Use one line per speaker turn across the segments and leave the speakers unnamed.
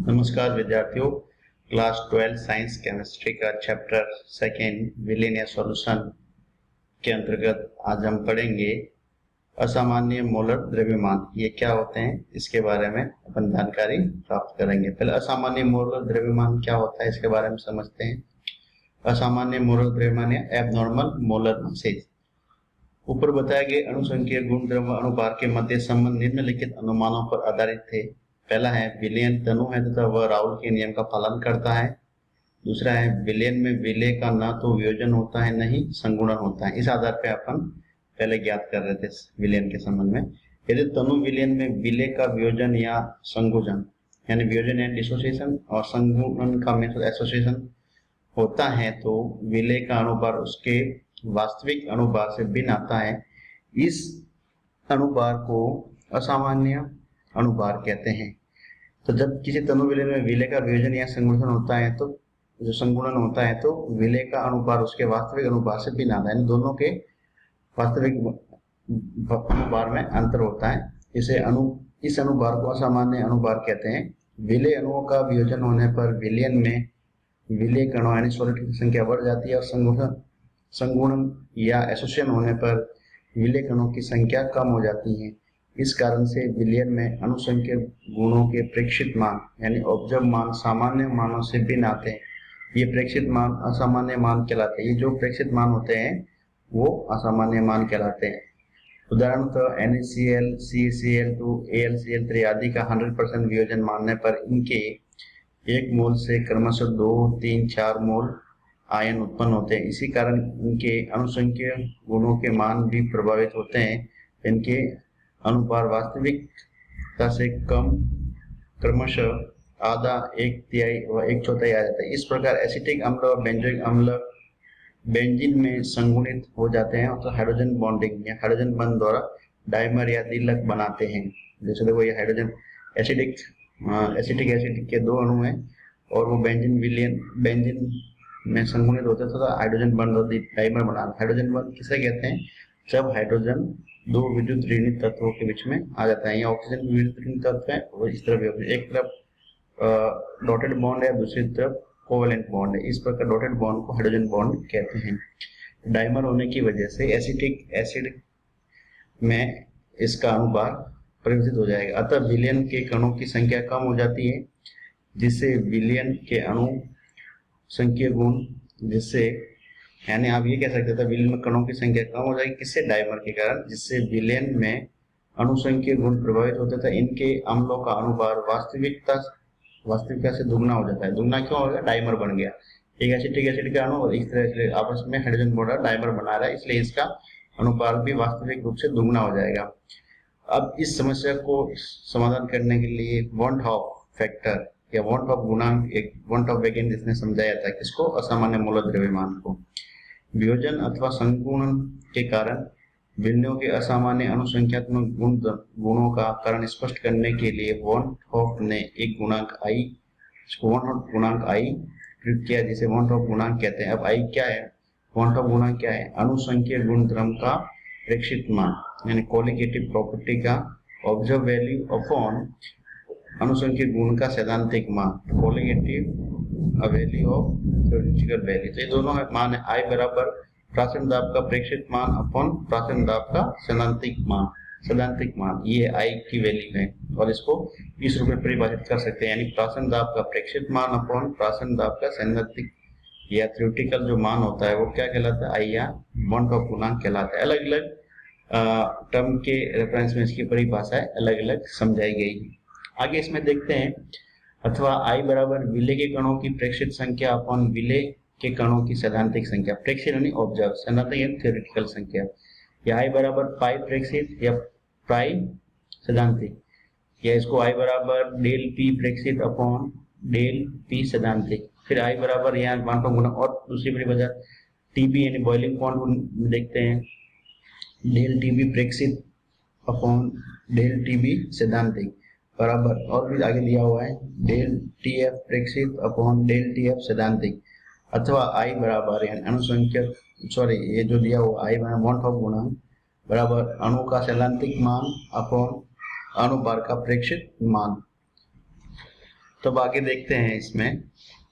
नमस्कार विद्यार्थियों, class 12 science chemistry का चैप्टर सेकेंड विलेन या सॉल्यूशन के अंतर्गत आज हम पढ़ेंगे असामान्य मोलर द्रव्यमान। ये क्या होते हैं इसके बारे में अपन जानकारी प्राप्त करेंगे। पहले असामान्य मोलर द्रव्यमान क्या होता है इसके बारे में समझते हैं। असामान्य मोलर द्रव्यमान या एबनॉर्मल मोलर मासेज। ऊपर बताए गए अणुसंख्यीय गुण द्रव्य अनुपात के मध्य संबंध निम्नलिखित अनुमानों पर आधारित थे। पहला है विलयन तनु है तथा वह राउल के नियम का पालन करता है। दूसरा है विलयन में विलय का न तो वियोजन होता है न ही संगुणन होता है। इस आधार पे अपन पहले ज्ञात कर रहे थे विलयन के संबंध में। यदि तनु विलयन में विलय का वियोजन या संगुजन यानी वियोजन या डिसोसिएशन और संगुणन का मेथड एसोसिएशन होता है तो विलय का अनुभार उसके वास्तविक अनुभार से भिन्न आता है। इस अनुभार को असामान्य अनुभार कहते हैं। तो जब किसी तनु विलय में विलय का वियोजन या संगुणन होता है तो जो संगुणन होता है तो विलय का अनुभार उसके वास्तविक अनुभार से भिन्न आता है, यानी दोनों के वास्तविक अनुभार में अंतर होता है। इस अनुभार को असामान्य अनुभार कहते हैं। विलय अणुओं का वियोजन होने पर विलयन में विलय कणों यानी सॉलिड की संख्या बढ़ जाती है और संगुणन या एसोसिएशन होने पर विलय कणों की संख्या कम हो जाती है। इस कारण से विलयन में अणुसंख्यीय गुणों के प्रेक्षित मान यानी ऑब्जर्व मान सामान्य मानों से भिन्न आते हैं। ये प्रेक्षित मान असामान्य मान कहलाते हैं। ये जो प्रेक्षित मान होते हैं वो असामान्य मान कहलाते हैं। उदाहरणतः NaCl, CaCl2, AlCl3 आदि का 100% वियोजन मानने पर इनके 1 मोल से क्रमशः 2, 3, 4 मोल आयन उत्पन्न होते हैं। इसी कारण इनके अणुसंख्यीय गुणों के मान भी प्रभावित होते हैं। इनके अनुपात वास्तविकता से कम क्रमशः आधा, 1/3 व 1/4 आ जाता है। इस प्रकार एसिटिक अम्ल और बेंजोइक अम्ल बेंजीन में संगुणित हो जाते हैं और हाइड्रोजन बॉन्डिंग या हाइड्रोजन बंध द्वारा डाइमर या दिलक बनाते हैं। जैसे देखो ये हाइड्रोजन एसिटिक एसिड के 2 अणु हैं और वो बेंजीन में संगुणित होते हैं तथा हाइड्रोजन बंध और डाइमर बनाते हैं। हाइड्रोजन बंध किसे कहते हैं? जब हाइड्रोजन 2 विद्युत ऋणात्मक तत्वों के बीच में आ जाता है। या ऑक्सीजन विद्युत ऋणात्मक तत्व है और इस तरफ भी एक तरफ डॉटेड बॉन्ड है, दूसरी तरफ कोवेलेंट बॉन्ड है। इस प्रकार डॉटेड बॉन्ड को हाइड्रोजन बॉन्ड कहते हैं। डाइमर होने की वजह से एसिटिक एसिड में इसका अनुभार परिवर्तित हो जाएगा। अतः विलयन के कणों की संख्या कम हो जाती है, जिससे विलयन के अणु संख्यीय गुण जिससे यानी आप ये कह सकते थे विलयन में कणों की संख्या कम हो जाएगी। किससे? डाइमर के कारण, जिससे विलयन में अणुसंख्यीय गुण प्रभावित होते थे। इनके अम्लों का अनुभार वास्तविकता से दुगना हो जाता है। दुगना क्यों हो गया? डाइमर बन गया। एक एसिटिक एसिड का अणु और इस तरह से आपस में हाइड्रोजन बॉन्ड डाइमर बना रहा है, इसलिए इसका अनुपात भी वास्तविक रूप से दुगना हो जाएगा। अब इस समस्या को समाधान करने के लिए वॉन हॉफ फैक्टर या वॉन हॉफ गुणांक एक वॉन हॉफ वैज्ञानिक जिसने समझाया था किसको? असामान्य मोलर द्रव्यमान को। वियोजन अथवा संगुणन के कारण विलयों के असामान्य अणुसंख्यात्मक गुणों का कारण स्पष्ट करने के लिए वॉन हॉफ ने एक गुणांक आई, वॉन हॉफ गुणांक आई प्रयुक्त किया, जिसे वॉन हॉफ गुणांक कहते हैं। अब आई क्या है? वॉन हॉफ गुणांक क्या है? अणुसंख्यीय गुण द्रव्य का प्रेक्षित मान यानी कोलिगेटिव प्रॉपर्टी का ऑब्जर्व वैल्यू अपॉन अणुसंख्यीय गुण का सैद्धांतिक मान colligative value of theoretical value. तो ये दोनों मान है। आई बराबर प्राथमिक दाब का प्रेक्षित मान अपॉन प्राथमिक दाब का सैद्धांतिक मान। ये आई की वैल्यू है और इसको इस रूप में परिभाषित कर सकते हैं, यानी प्राथमिक दाब का प्रेक्षित मान अपॉन प्राथमिक दाब का सैद्धांतिक या थ्योरेटिकल जो मान होता है वो क्या कहलाता है? आई या वॉन हॉफ गुणांक कहलाता है। अलग अलग टर्म के रेफरेंस में इसकी परिभाषाएं अलग अलग समझाई गई है। आगे इसमें देखते हैं। अथवा आई बराबर विलय के कणों की प्रेक्षित संख्या अपॉन विलय के कणों की सैद्धांतिक संख्या। प्रेक्षित यानी ऑब्जर्व, सैद्धांतिक यानी थ्योरेटिकल संख्या। या आई बराबर पाई प्रेक्षित या पाई सैद्धांतिक, या इसको आई बराबर डेल पी प्रेक्षित अपॉन डेल पी सैद्धांतिक। फिर आई बराबर यहाँ वन गुना और दूसरी बड़ी वजह टीबी यानी बॉइलिंग पॉइंट देखते हैं, डेल टीबी प्रेक्षित अपॉन डेल टीबी सैद्धांतिक बराबर, और भी आगे दिया हुआ है डेल टी एफ प्रेक्षित अपॉन डेल टी एफ सैद्धांतिक। अथवा आई बराबर यानी अणुसंख्यक ये जो दिया हुआ आई बराबर वॉन हॉफ गुणांक बराबर अणु का सैद्धांतिक मान अपॉन अणुभार का प्रेक्षित मान। तब आगे देखते हैं इसमें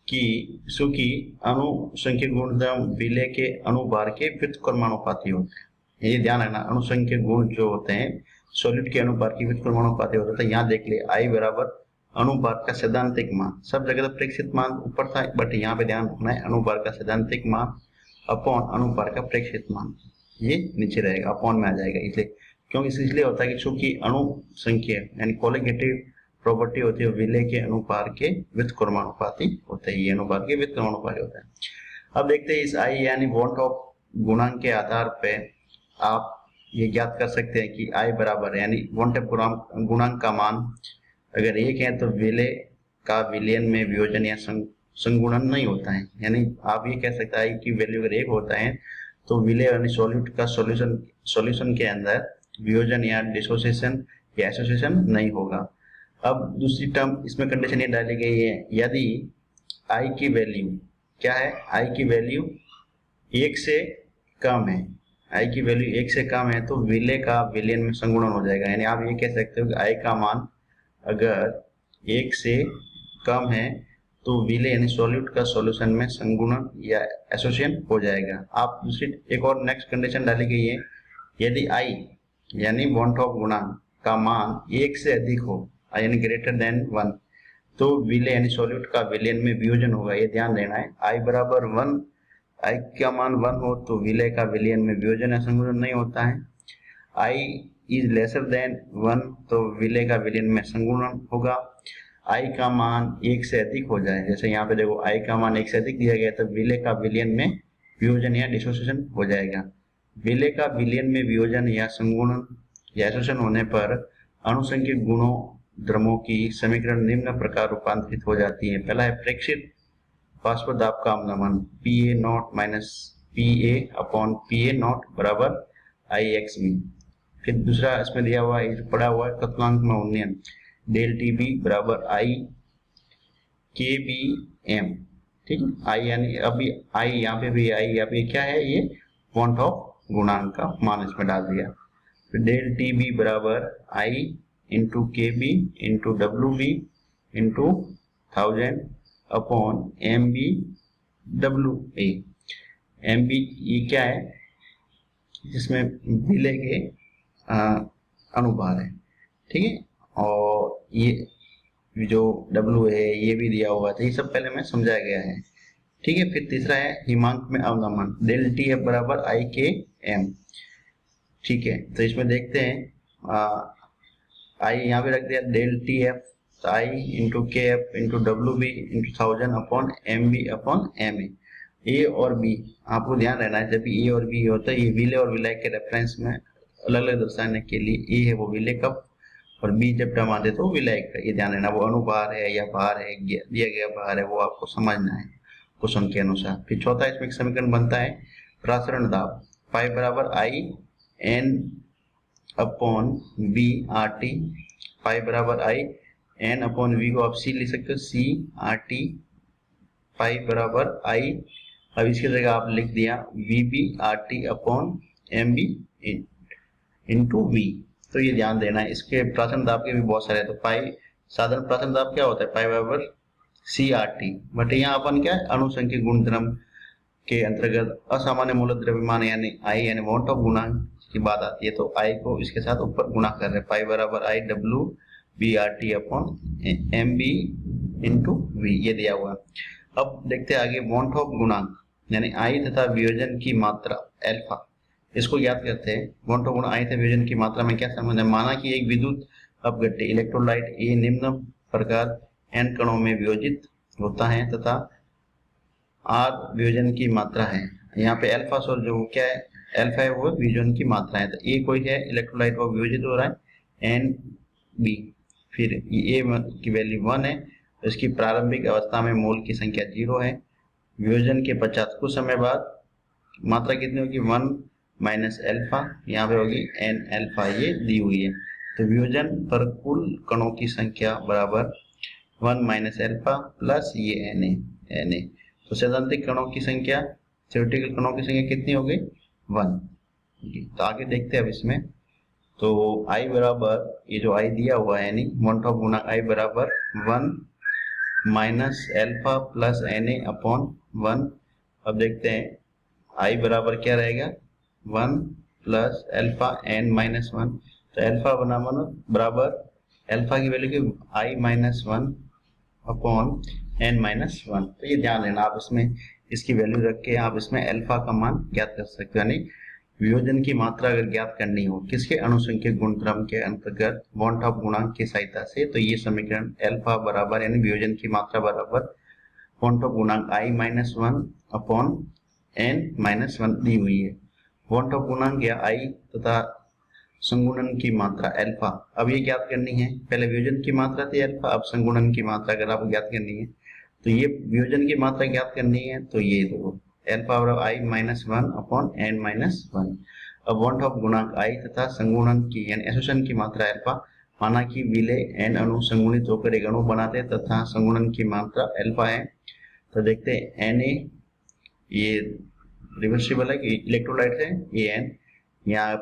कि चूंकि अणुसंख्यक गुणधर्म विलय के अणुभार के व्युत्क्रमानुपाती होते हैं। ये ध्यान रखना, अणुसंख्यक गुण जो होते हैं सॉलिड के अणुभार की व्युत्क्रमानुपाती होते हैं। यहाँ देख ले I बराबर अणुभार का सैद्धांतिक मान, सब जगह तो प्रेक्षित मान ऊपर था, बट यहाँ पे ध्यान रखना है अणुभार का सैद्धांतिक मान अपॉन अणुभार का प्रेक्षित मान, ये नीचे रहेगा, अपॉन में आ जाएगा। इसलिए क्योंकि इसलिए होता है कि चूंकि अणु संख्या यानी कोलिगेटिव प्रॉपर्टी होती है विलय के अनुपात के व्युत्क्रमानुपाती होते हैं, ये अनुपात के व्युत्क्रमानुपाती होता है। अब देखते हैं इस I यानी वॉन टॉप गुणांक के आधार पे आप ये ज्ञात कर सकते हैं कि I बराबर यानी वॉन टॉप गुणांक का मान अगर 1 है तो विलय का विलयन में वियोजन या संगुणन नहीं होता है। यानी आप ये कह सकते हैं कि वैल्यू अगर 1 होता है तो विलय यानी सॉल्यूट का सॉल्यूशन के अंदर वियोजन या डिसोसिएशन या एसोसिएशन नहीं होगा। अब दूसरी टर्म इसमें कंडीशन ये डाली गई है, यदि I की वैल्यू क्या है, I की वैल्यू 1 से कम है, I की वैल्यू 1 से कम है तो विलय का विलयन में संगुणन हो जाएगा। यानी आप ये कह सकते हो कि I का मान अगर 1 से कम है तो विलय यानी सॉल्यूट का सॉल्यूशन में संगुणन या एसोसिएशन हो जाएगा। आप दूसरी एक और नेक्स्ट कंडीशन डाली गई है, यदि I यानी वॉन टॉप गुणांक का मान 1 से अधिक हो यानी ग्रेटर देन 1 तो विलय यानी सॉल्यूट का विलयन में वियोजन होगा। ये ध्यान देना है, I बराबर 1, I का मान 1 हो तो विलय का विलयन में वियोजन या संगुणन नहीं होता है। I इज लेसर देन 1 तो विलय का विलयन में संगुणन होगा। I का मान 1 से अधिक हो जाए, जैसे यहाँ पे देखो I का मान 1 से अधिक दिया गया तो विलय का विलयन में वियोजन या डिसोसिएशन हो जाएगा। विलय का विलयन में वियोजन या संगुणन या एसोसिएशन होने पर अणुसंख्यक गुणों द्रव्यों की समीकरण निम्न प्रकार रूपांतरित हो जाती है। पहला है प्रेक्षित वाष्प दाब का अवनमन PA not minus PA upon PA not बराबर IXV। फिर दूसरा इसमें दिया हुआ है, पड़ा हुआ है तत्वांक में उन्नयन डेल TB बराबर I KBM, ठीक है। I यानी अभी I यहाँ पे भी I यहाँ पे क्या है, ये वॉन टॉप गुणांक का मान इसमें डाल दिया। फिर डेल TB बराबर I into KB into WB into 1000 upon MB WA। MB ये क्या है, जिसमें विलय के अनुभार है, ठीक है। और ये जो W है ये भी दिया हुआ था, ये सब पहले में समझाया गया है, ठीक है। फिर तीसरा है हिमांक में अवनमन डेल TF बराबर IKM, ठीक है। तो इसमें देखते हैं I यहाँ पे रख दिया डेल TF तो I into KF into WB into 1000 upon MB upon MA। A और B आपको ध्यान रहना है, जब A और B होता है ये विलय और विलय के रेफरेंस में अलग अलग दर्शाने के लिए A है वो विलय कप और B जब टर्म आते तो विलय का, ये ध्यान रहना। वो अनुभार है या भार है, दिया गया भार है, वो आपको समझना है क्वेश्चन के अनुसार। फिर चौथा इसमें एक समीकरण बनता है प्रसारण दाब पाई बराबर I N upon B RT, पाई बराबर I N अपॉन V को आप C लिख सकते हो C RT, पाई बराबर I, अब इसकी जगह आप लिख दिया VB RT upon MB into V। तो ये ध्यान देना है, इसके प्राचन दाब के भी बहुत सारे, तो पाई साधारण प्राचन दाब क्या होता है पाई बराबर CRT, बट यहाँ अपन क्या है अणुसंख्यक गुणधर्म के अंतर्गत असामान्य मूलक द्रव्यमान यानी I यानी वॉन टॉप गुणांक की बात आती है तो I को इसके साथ ऊपर गुणा कर रहे हैं, पाई बराबर I W B RT upon MB into V, ये दिया हुआ है। अब देखते हैं आगे वॉन टॉप गुणांक यानी I तथा वियोजन की मात्रा अल्फा, इसको याद करते हैं। वॉन टॉप गुणांक I तथा वियोजन की मात्रा में क्या संबंध है, माना कि एक विद्युत अपघट्य इलेक्ट्रोलाइट A निम्न प्रकार N कणों में वियोजित होता है तथा R वियोजन की मात्रा है। यहाँ पे अल्फा सोल जो क्या है, अल्फा है वो वियोजन की मात्रा है, तो A कोई है इलेक्ट्रोलाइट वो वियोजित हो रहा है NB, फिर A की वैल्यू 1 है, इसकी प्रारंभिक अवस्था में मोल की संख्या 0 है, वियोजन के पश्चात कुछ समय बाद मात्रा कितनी होगी 1 माइनस अल्फा, यहाँ पे होगी N अल्फा, ये दी हुई है। तो वियोजन पर कुल कणों की संख्या बराबर 1 माइनस अल्फा प्लस ये Na। तो सैद्धांतिक कणों की संख्या थ्योरेटिकल कणों की संख्या कितनी हो गई 1। तो आगे देखते हैं अब इसमें, तो I बराबर ये जो I दिया हुआ है यानी वॉन टॉप गुणा I बराबर 1 minus alpha plus Na upon 1। अब देखते हैं I बराबर क्या रहेगा, 1 प्लस एल्फा n माइनस 1। तो एल्फा बराबर एल्फा की वैल्यू की I minus 1 upon n minus 1। तो ये ध्यान देना, आप इसमें इसकी वैल्यू रख के आप इसमें एल्फा का मान ज्ञात कर सकते हो। यानी वियोजन की मात्रा अगर ज्ञात करनी हो किसके, अनुसंख्यक गुणधर्म के अंतर्गत वॉन टॉप गुणांक की सहायता से, तो ये समीकरण एल्फा बराबर यानी वियोजन की मात्रा बराबर वॉन टॉप गुणांक I minus 1 upon n minus 1 दी हुई है। वॉन टॉप गुणांक या I तथा संगुणन की मात्रा एल्फा, अब ये ज्ञात करनी है। पहले वियोजन की मात्रा थी एल्फा, अब संगुणन की मात्रा अगर आपको ज्ञात करनी है तो ये वियोजन की मात्रा ज्ञात करनी है, तो ये दो एल्फा बराबर I minus 1 upon n minus 1। अब वॉन टॉप गुणांक I तथा संगुणन की यानी एसोसिएशन की मात्रा एल्फा, माना कि विलेय n अणु संगुणित होकर एक अणु बनाते तथा संगुणन की मात्रा एल्फा है। तो देखते हैं Na ये रिवर्सिबल है कि इलेक्ट्रोलाइट है, ये n यहाँ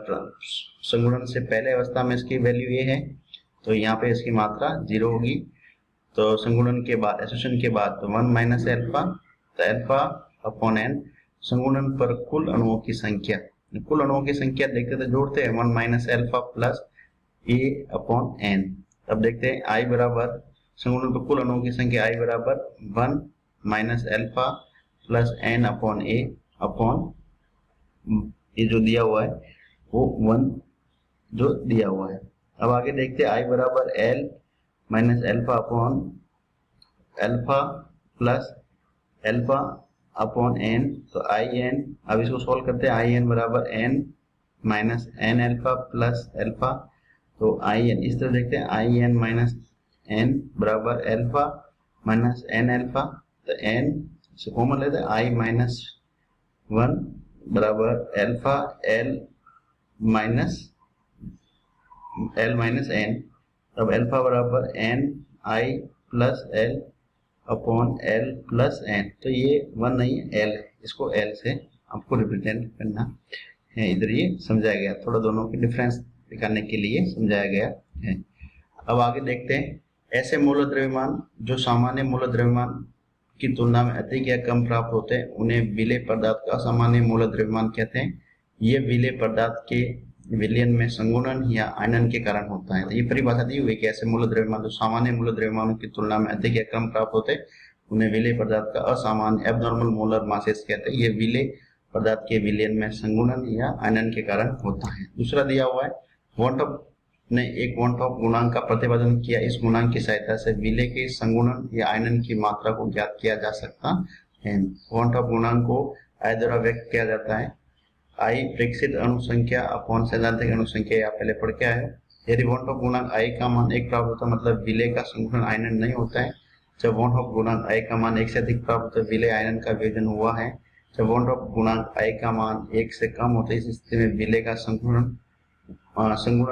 संगुणन से पहले अवस्था में इसकी वैल्यू ये है, तो यहाँ पे इसकी मात्रा 0 होगी। तो संगुणन के बाद एसोसिएशन के बाद तो 1 माइनस एल्फा, तो एल्फा अपॉन n संगुणन पर कुल अणुओं की संख्या, कुल अणुओं की संख्या देखते तो जोड़ते हैं 1 minus alpha plus a upon n। अब देखते हैं I बराबर संगुणन पर कुल अणुओं की संख्या I बराबर 1 minus alpha plus n upon a upon ये जो दिया हुआ है वो 1 जो दिया हुआ है। अब आगे देखते हैं I बराबर L minus alpha upon alpha plus alpha upon n, तो in, अब इसको सॉल्व करते हैं। in बराबर n minus n alpha plus alpha, तो in इस तरह देखते हैं in माइनस n बराबर एल्फा माइनस n एल्फा, तो n से कॉमन लेते हैं I माइनस 1 बराबर एल्फा l माइनस n। अब एल्फा बराबर n I plus l upon l plus n, तो ये 1 नहीं है l है, इसको l से आपको रिप्रेजेंट करना है। इधर ये समझाया गया, थोड़ा दोनों की डिफरेंस दिखाने के लिए समझाया गया है। अब आगे देखते हैं ऐसे मूल द्रव्यमान जो सामान्य मूल द्रव्यमान की तुलना में अधिक या कम प्राप्त होते हैं उन्हें विलेय पदार्थ का असामान्य मूल द्रव्यमान कहते हैं। ये विलेय पदार्थ के विलयन में संगुणन या आयनन के कारण होता है। तो ये परिभाषा दी हुई है कि ऐसे मूल द्रव्यमान जो सामान्य मूल द्रव्यमानों की तुलना में अधिक या कम प्राप्त होते हैं उन्हें विलेय पदार्थ का असामान्य एबनॉर्मल मोलर मासेस कहते हैं। ये विलेय पदार्थ के विलयन में संगुणन या आयनन के कारण होता है। दूसरा दिया हुआ है वॉन टॉप ने एक वॉन टॉप गुणांक का प्रतिपादन किया। इस गुणांक की सहायता से विलेय के संगुणन या आयनन की मात्रा को ज्ञात किया जा सकता है। वॉन टॉप गुणांक को I द्वारा व्यक्त किया जाता है I प्रेक्षित अणु संख्या अपॉन सैद्धांतिक अणु संख्या, या पहले पढ़ के आए हो। यदि वॉन टॉप गुणांक I का मान 1 प्राप्त होता है मतलब विलेय का संगुणन आयनन नहीं होता है। जब वॉन टॉप गुणांक I का मान 1 से अधिक प्राप्त होता है विलेय आयनन का वियोजन हुआ है। जब वॉन टॉप गुणांक I का मान 1 से कम होता है इस स्थिति में विलेय का संगुणन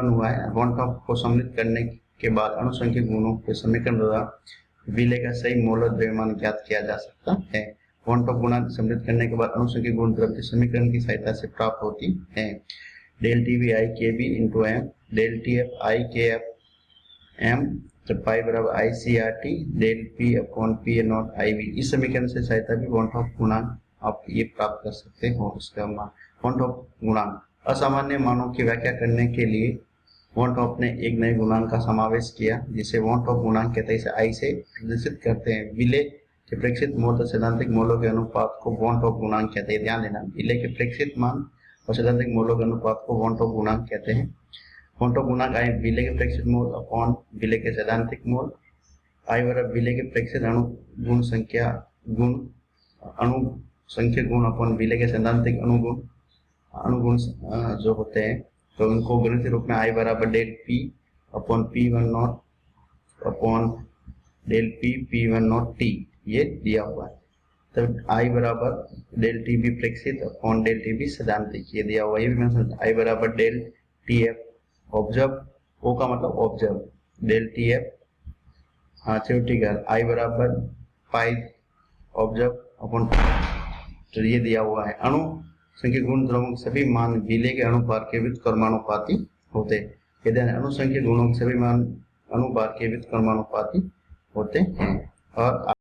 हुआ है। वॉन टॉप को सम्मिलित करने के बाद अणुसंख्यक गुणों के समीकरण द्वारा विलेय का सही मोलर द्रव्यमान ज्ञात किया जा सकता है। वॉन टॉप गुणांक सम्मिलित करने के बाद अणुसंख्यक गुण द्रव्य समीकरण की सहायता से प्राप्त होती है। Del TV I K B into M, del T F I K F M, जब पाई बराबर I C R T, del P upon P A naught I V. इस समीकरण से सहायता भी वॉन टॉप गुणांक आप ये प्राप्त कर सकते हो। इसका मान वॉन टॉप गुणांक असामान्य मानों की व्याख्या करने के लिए वॉन टॉप ने एक नए गुणांक का समावेश किया जिसे वॉन टॉप गुणांक कहते हैं। इसे आई से प्रदर्शित करते हैं। विलेय के प्रेक्षित मोल तथा सैद्धांतिक मोलों के अनुपात को वॉन टॉप गुणांक कहते हैं। ध्यान देना, विलेय के प्रेक्षित मान और सैद्धांतिक मोलों के अनुपात को वॉन टॉप गुणांक कहते हैं। वॉन टॉप गुणांक आई विलेय के प्रेक्षित मोल अपॉन विलेय के सैद्धांतिक मोल। आई बराबर विलेय के प्रेक्षित अणु गुण संख्या गुण अपॉन विलेय के सैद्धांतिक अणुगुण जो होते हैं तो उनको गणितीय रूप में आई बराबर del P upon p one nought upon del p one nought t ये दिया हुआ है। तब आई बराबर डेल टी बी प्रेक्षित अपॉन डेल टी बी सैद्धांतिक ये दिया हुआ है। ये भी मैंने समझा। आई बराबर डेल टी एफ ऑब्जर्व, ओ का मतलब ऑब्जर्व, डेल टी एफ हाँ थ्योरेटिकल, आई बराबर पाई ऑब्जर्व अपॉन, तो ये दिया हुआ है। अणु संख्या गुण द्रव्यों के सभी मान विलेय के अणुभार के विरुद्ध कर्मानुपाती होते हैं। यदि अणु संख्या गुणों के सभी मान अणुभार के विरुद्ध कर्मानुपाती होते हैं। और